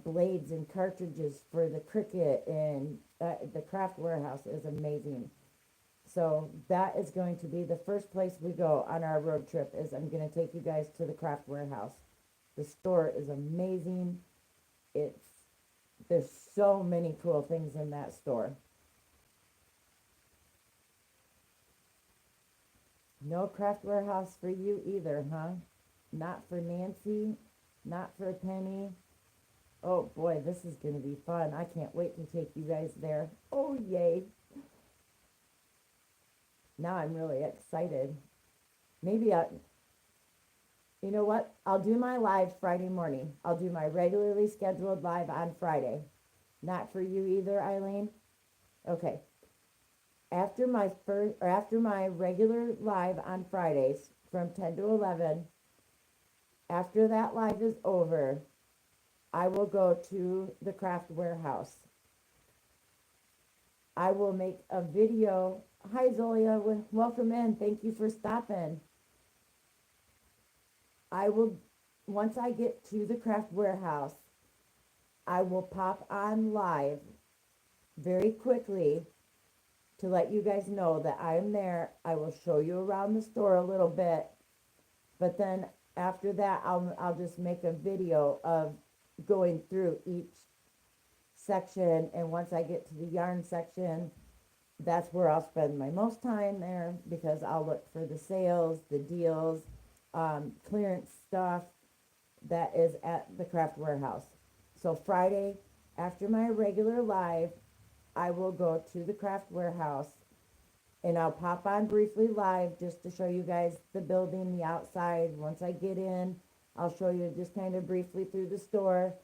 blades and cartridges for the cricket. And the craft warehouse is amazing. So that is going to be the first place we go on our road trip. Is I'm going to take you guys to the craft warehouse. The store is amazing. It's There's so many cool things in that store. No craft warehouse for you either, huh? Not for Nancy, not for Penny. Oh boy, this is going to be fun. I can't wait to take you guys there. Oh yay. Now I'm really excited. Maybe you know what? I'll do my live Friday morning. I'll do my regularly scheduled live on Friday. Not for you either, Eileen. Okay. After my regular live on Fridays from 10 to 11, after that live is over, I will go to the craft warehouse. I will make a video. Hi Zolia, welcome in. Thank you for stopping. I will, once I get to the craft warehouse, I will pop on live very quickly to let you guys know that I am there. I will show you around the store a little bit, but then after that, I'll just make a video of going through each section. And once I get to the yarn section, that's where I'll spend my most time there because I'll look for the sales, the deals, clearance stuff that is at the craft warehouse. So Friday, after my regular live, I will go to the craft warehouse and I'll pop on briefly live just to show you guys the building, the outside. Once I get in, I'll show you just kind of briefly through the store,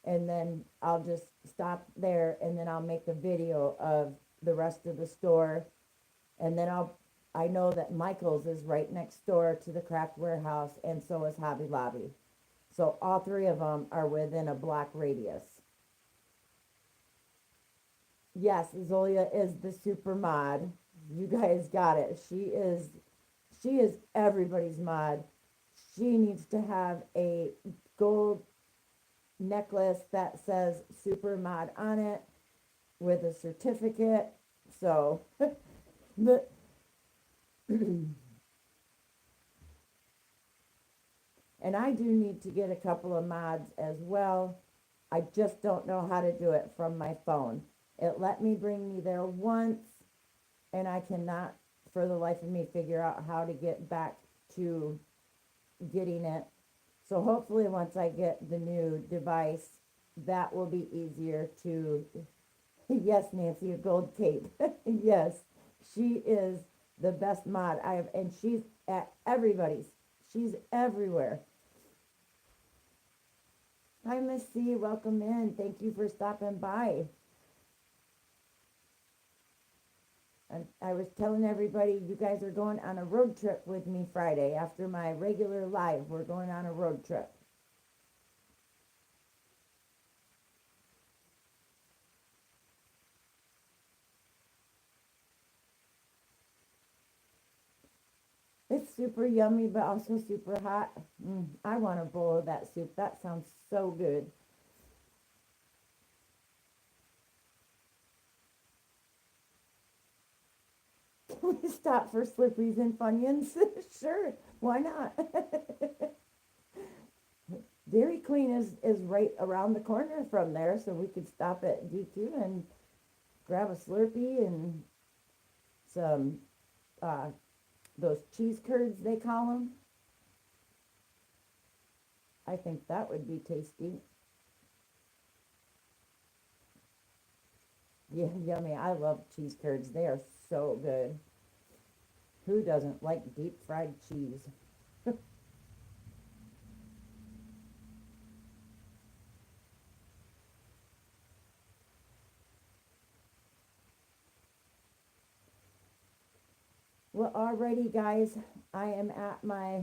and then I'll just stop there, and then I'll make a video of the rest of the store. And then I know that Michael's is right next door to the craft warehouse, and so is Hobby Lobby. So all three of them are within a block radius. Yes, Zolia is the super mod. You guys got it. She is everybody's mod. She needs to have a gold necklace that says super mod on it with a certificate. So the and I do need to get a couple of mods as well. I just don't know how to do it from my phone. It let me bring me there once, and I cannot, for the life of me, figure out how to get back to getting it. So hopefully once I get the new device, that will be easier to, yes, Nancy, a gold cape. Yes, she is the best mod I have, and she's at everybody's. She's everywhere. Hi, Miss C, welcome in. Thank you for stopping by. And I was telling everybody, you guys are going on a road trip with me Friday. After my regular live, we're going on a road trip. It's super yummy, but also super hot. I want a bowl of that soup. That sounds so good. Can we stop for Slipperies and Funyuns? Sure, why not? Dairy Queen is right around the corner from there, so we could stop at DQ and grab a Slurpee and some uh, those cheese curds they call them. I think that would be tasty. Yeah, yummy. I love cheese curds. They are so good. Who doesn't like deep fried cheese? Well, alrighty, guys. I am at my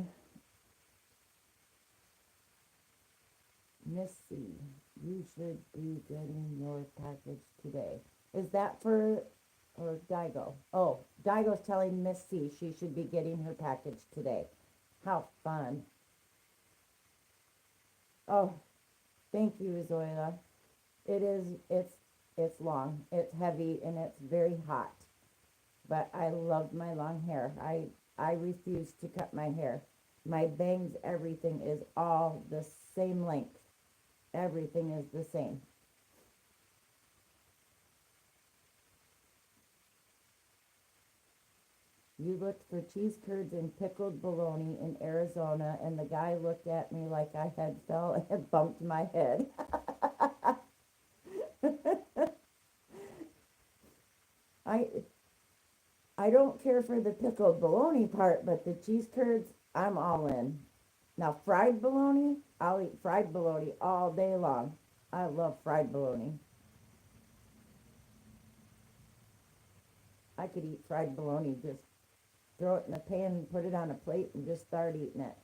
Missy, you should be getting your package today. Is that for or Daigo? Oh, Daigo's telling Miss C she should be getting her package today. How fun. Oh, thank you, Zoila. It is, it's long, it's heavy, and it's very hot. But I love my long hair. I refuse to cut my hair. My bangs, everything is all the same length. Everything is the same. You looked for cheese curds and pickled bologna in Arizona, and the guy looked at me like I had fell and bumped my head. I I don't care for the pickled bologna part, but the cheese curds, I'm all in. Now, fried bologna, I'll eat fried bologna all day long. I love fried bologna. I could eat fried bologna, just throw it in a pan and put it on a plate and just start eating it.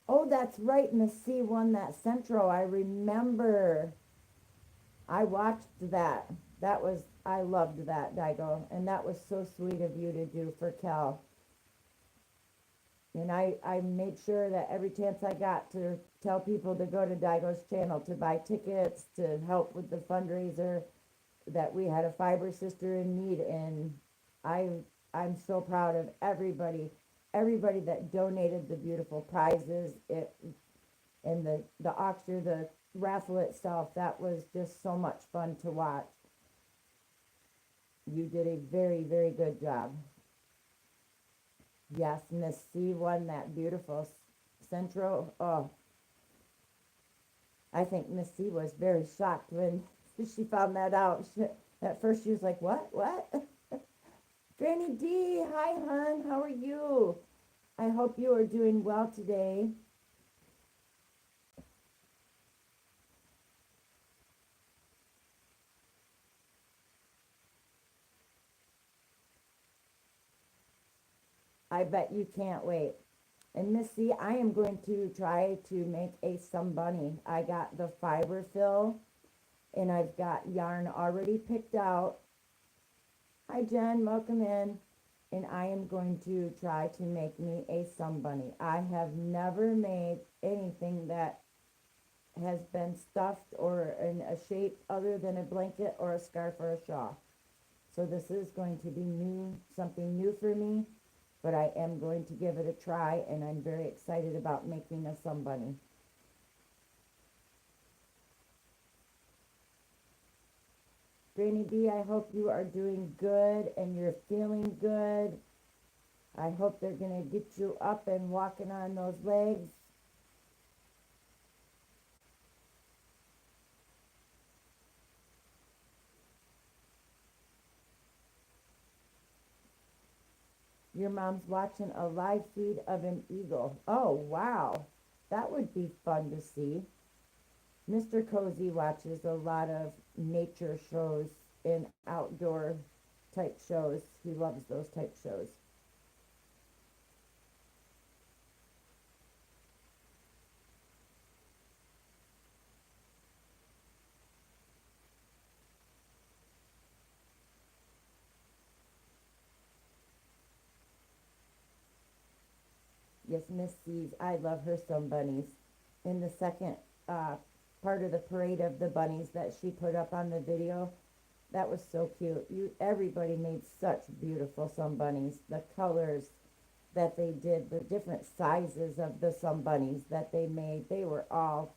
Oh, that's right. Miss C won that Centro. I remember. I watched that. That was, I loved that, Daigo. And that was so sweet of you to do for Cal. And I made sure that every chance I got to tell people to go to Daigo's channel to buy tickets, to help with the fundraiser, that we had a fiber sister in need. And I, I'm so proud of everybody that donated the beautiful prizes. And the auction, the raffle itself, that was just so much fun to watch. You did a very, very good job. Yes, Miss C won that beautiful Centro. Oh, I think Miss C was very shocked when she found that out. At first she was like, what, what? Granny D, hi, hon, how are you? I hope you are doing well today. I bet you can't wait. And Missy, I am going to try to make a bunny. I got the fiber fill and I've got yarn already picked out. Hi Jen, welcome in. And I am going to try to make me a bunny. I have never made anything that has been stuffed or in a shape other than a blanket or a scarf or a shawl. So this is going to be new, something new for me, but I am going to give it a try, and I'm very excited about making a bunny. Granny B, I hope you are doing good and you're feeling good. I hope they're going to get you up and walking on those legs. Your mom's watching a live feed of an eagle. Oh, wow. That would be fun to see. Mr. Cozy watches a lot of nature shows and outdoor type shows. He loves those type shows. Yes, Miss C's. I love her bunnies. In the second uh, part of the parade of the bunnies that she put up on the video, that was so cute. Everybody made such beautiful bunnies. The colors that they did, the different sizes of the bunnies that they made, they were all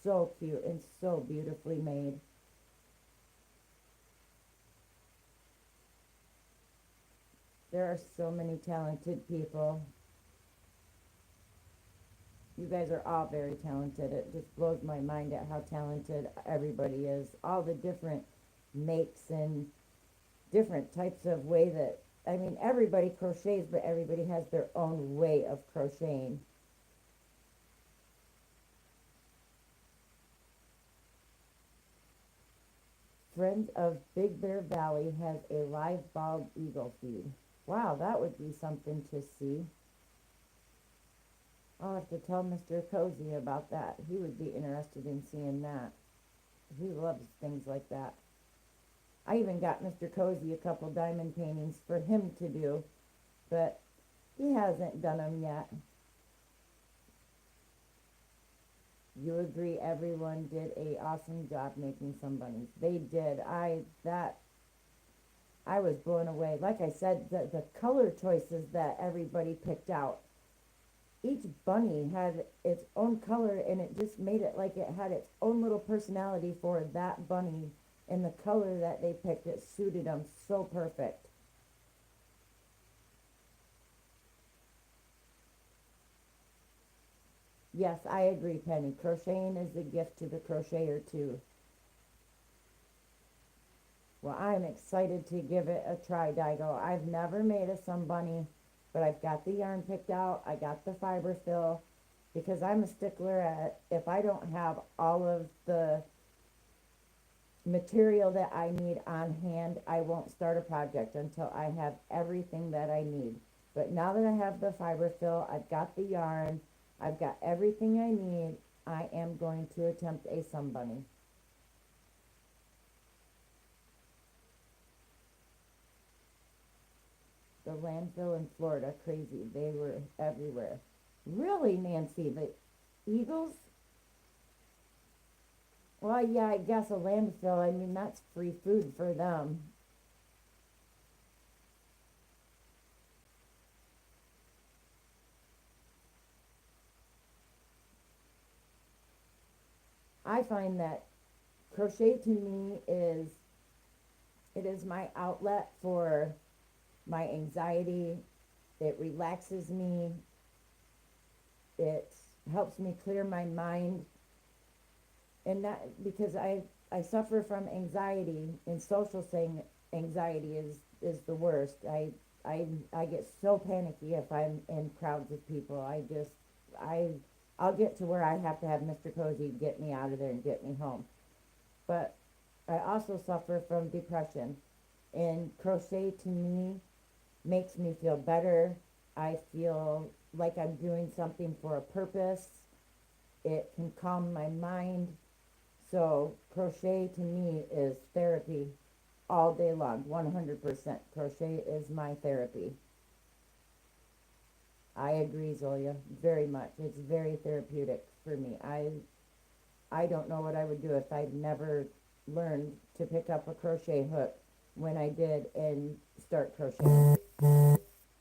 so cute and so beautifully made. There are so many talented people. You guys are all very talented. It just blows my mind at how talented everybody is. All the different makes and different types of way that, I mean, everybody crochets, but everybody has their own way of crocheting. Friend of Big Bear Valley has a live bald eagle feed. Wow, that would be something to see. I'll have to tell Mr. Cozy about that. He would be interested in seeing that. He loves things like that. I even got Mr. Cozy a couple diamond paintings for him to do, but he hasn't done them yet. You agree everyone did a awesome job making some bunnies. They did. I was blown away. Like I said, the color choices that everybody picked out. Each bunny had its own color and it just made it like it had its own little personality for that bunny, and the color that they picked, it suited them so perfect. Yes, I agree, Penny. Crocheting is a gift to the crocheter too. Well, I'm excited to give it a try, Daigo. I've never made a sun bunny, but I've got the yarn picked out. I got the fiber fill because I'm a stickler at if I don't have all of the material that I need on hand, I won't start a project until I have everything that I need. But now that I have the fiber fill, I've got the yarn, I've got everything I need, I am going to attempt a sun bunny. The landfill in Florida, crazy. They were everywhere. Really, Nancy, the eagles? Well, yeah, I guess a landfill. I mean, that's free food for them. I find that crochet to me is it is my outlet for my anxiety. It relaxes me. It helps me clear my mind. And that because I suffer from anxiety, and social saying anxiety is the worst. I get so panicky if I'm in crowds of people. I I'll get to where I have to have Mr. Cozy get me out of there and get me home. But I also suffer from depression, and crochet to me makes me feel better. I feel like I'm doing something for a purpose. It can calm my mind. So crochet to me is therapy all day long, 100%. Crochet is my therapy. I agree, Zoya, very much. It's very therapeutic for me. I don't know what I would do if I'd never learned to pick up a crochet hook when I did and start crocheting.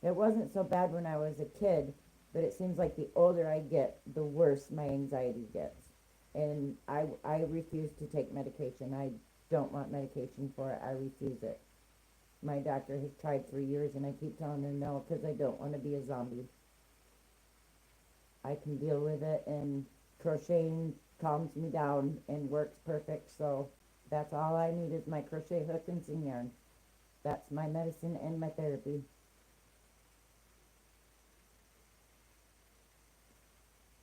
It wasn't so bad when I was a kid, but it seems like the older I get, the worse my anxiety gets. And I refuse to take medication. I don't want medication for it. I refuse it. My doctor has tried for years, and I keep telling her no because I don't want to be a zombie. I can deal with it, and crocheting calms me down and works perfect. So that's all I need is my crochet hook and some yarn. That's my medicine and my therapy.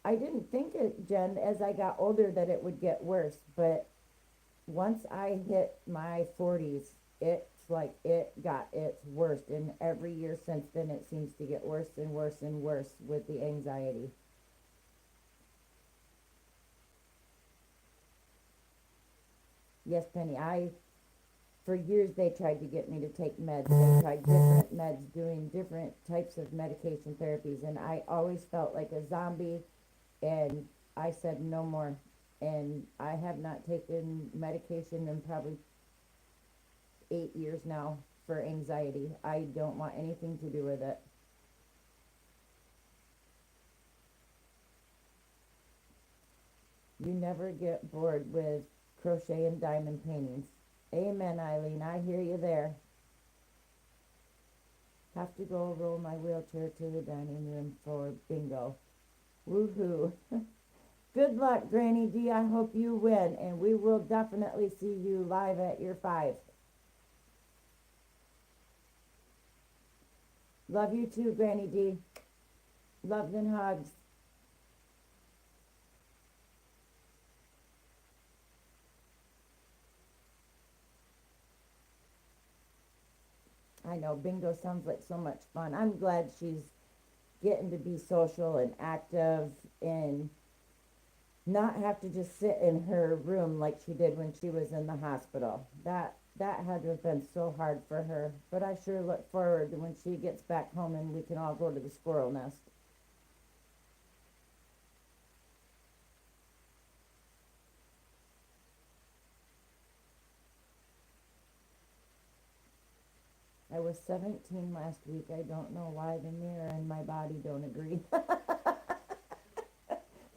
I didn't think it, Jen, as I got older that it would get worse, but once I hit my 40s, it's like it got its worst. And every year since then, it seems to get worse and worse and worse with the anxiety. Yes, Penny, for years they tried to get me to take meds. They tried different meds, doing different types of medication therapies, and I always felt like a zombie, and I said no more. And I have not taken medication in probably 8 years now for anxiety. I don't want anything to do with it. You never get bored with crochet and diamond paintings. Amen, Eileen. I hear you there. Have to go roll my wheelchair to the dining room for bingo. Woohoo. Good luck, Granny D. I hope you win, and we will definitely see you live at your 5. Love you too, Granny D. Loves and hugs. I know bingo sounds like so much fun. I'm glad she's getting to be social and active and not have to just sit in her room like she did when she was in the hospital. That had to have been so hard for her. But I sure look forward to when she gets back home and we can all go to the squirrel nest. I was 17 last week. I don't know why the mirror and my body don't agree.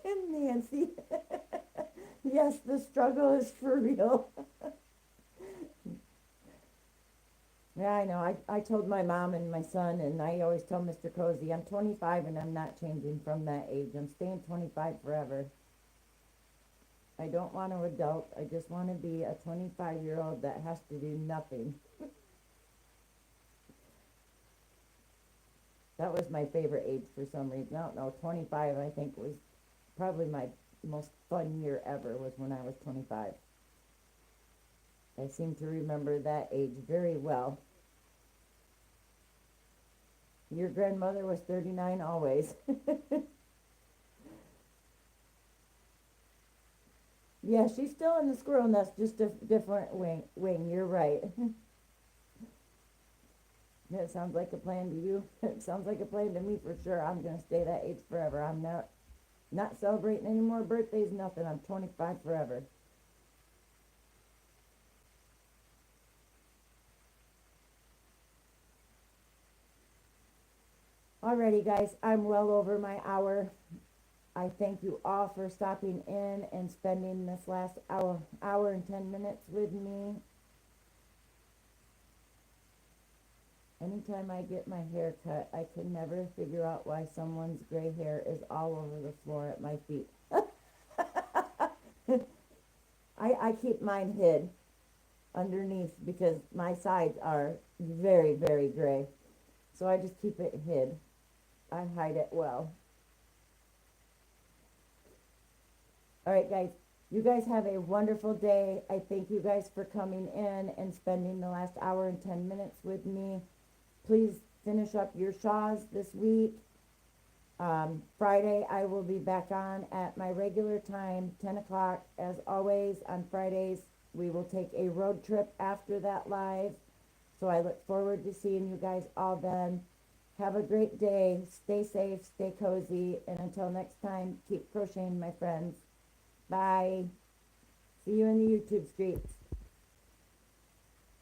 And Nancy, yes, the struggle is for real. Yeah, I know. I told my mom and my son, and I always tell Mr. Cozy, I'm 25 and I'm not changing from that age. I'm staying 25 forever. I don't want to adult. I just want to be a 25-year-old that has to do nothing. That was my favorite age for some reason. I don't know. 25, I think, was probably my most fun year ever was when I was 25. I seem to remember that age very well. Your grandmother was 39 always. Yeah, she's still in the squirrel nest, just a different wing. You're right. That sounds like a plan to you. It sounds like a plan to me for sure. I'm gonna stay that age forever. I'm not celebrating any more birthdays, nothing. I'm 25 forever. Alrighty, guys, I'm well over my hour. I thank you all for stopping in and spending this last hour and 10 minutes with me. Anytime I get my hair cut, I can never figure out why someone's gray hair is all over the floor at my feet. I keep mine hid underneath because my sides are very, very gray. So I just keep it hid. I hide it well. All right, guys. You guys have a wonderful day. I thank you guys for coming in and spending the last hour and 10 minutes with me. Please finish up your Shaws this week. Friday, I will be back on at my regular time, 10 o'clock. As always, on Fridays, we will take a road trip after that live. So I look forward to seeing you guys all then. Have a great day. Stay safe, stay cozy, and until next time, keep crocheting, my friends. Bye. See you in the YouTube streets.